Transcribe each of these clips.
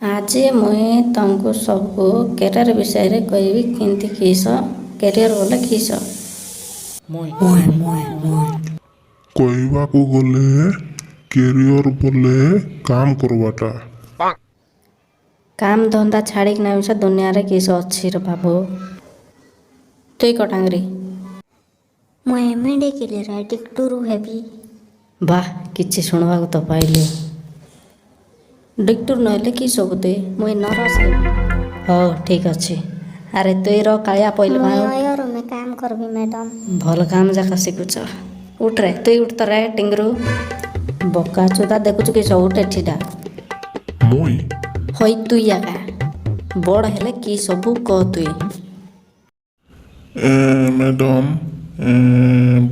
आज मुई तुमको सबको कैरियर विषय रे कहबी केमती किस कैरियर बोले किस କହିବାକୁ ଗଲେ କ୍ୟାରିୟର ବୋଲେ କାମ କରବାଟା। काम धंदा छाड़ी ना मिसा दुनिया रे किस अच्छी रे बाबू तुई कटांगरी ମୁଁ ଏମ୍ଏଡି କ୍ୟାରିୟର ଡିକ୍ଟୋରୁ ହେବି। ବାह କିଛି ଶୁଣିବାକୁ ତ ପାଇଲି ଡିକ୍ଟୋର ନହେଲେ କି ସବୁ ତୁଇ ମୁଇଁ ନରସ ହେବି। ହଉ ଠିକ୍ ଅଛି। ଆରେ ତୁଇ ର କାଳିଆ ପଇଲେ ମୁଁ ଭାଇ ଅୟରୁ ମେ କାମ କରିବି ମ୍ୟାଡ଼ାମ୍। ଭଲ କାମ ଯାକ ଶିଖୁଛ ଉଠରେ ତୁଇ ଉଠ ତ ରେ ଟିଙ୍ଗରୁ ବକା ଚୁଦା ଦେଖୁଛୁ କିସ ଉଠ ଏଠିଟା ମୁଇଁ ହଇ ତୁଇ ଆକା ବଡ଼ ହେଲେ କି ସବୁ କହ ତୁଇ ମ୍ୟାଡ଼ାମ୍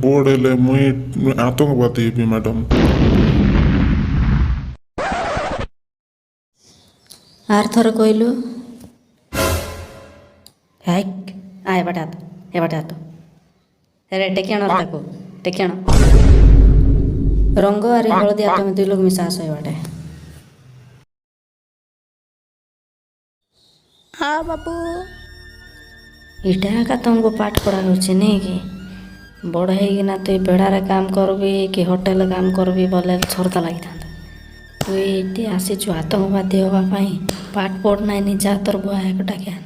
ବୋର୍ଡ଼ ହେଲେ ମୁଇଁ ଆତଙ୍କବାଦୀ ହେବି ମ୍ୟାଡ଼ାମ୍। ଆର ଥର କହିଲୁ ହାଇକ୍ ଆ ଏବାଟେ ହାତ ଏବାଟେ ହାତ ରେ ଟେକିଆଣ ତାକୁ ଟେକିଆଣ ରଙ୍ଗ ଆରେ ହଳଦିଆ ତମେ ଦୁଇ ଲୋକ ମିଶା ଆସ ଏବାଟେ ହଁ ବାବୁ। ଇଟା ଏକା ତମକୁ ପାଠ ପଢ଼ା ହେଉଛି ନାଇଁ କି ବଡ଼ ହେଇକିନା ତୁଇ ବେଡ଼ାରେ କାମ କରବି କି ହୋଟେଲରେ କାମ କରବି ବୋଲେ ସରତା ଲାଗିଥାନ୍ତା ତୁଇ ଏଠି ଆସିଛୁ ଆତଙ୍କବାଦୀ ହେବା ପାଇଁ ପାଠ ପଢ଼ ନାଇଁ ନିଜା ତୋର ବୁଆ ଏକଟା ଜ୍ଞାନ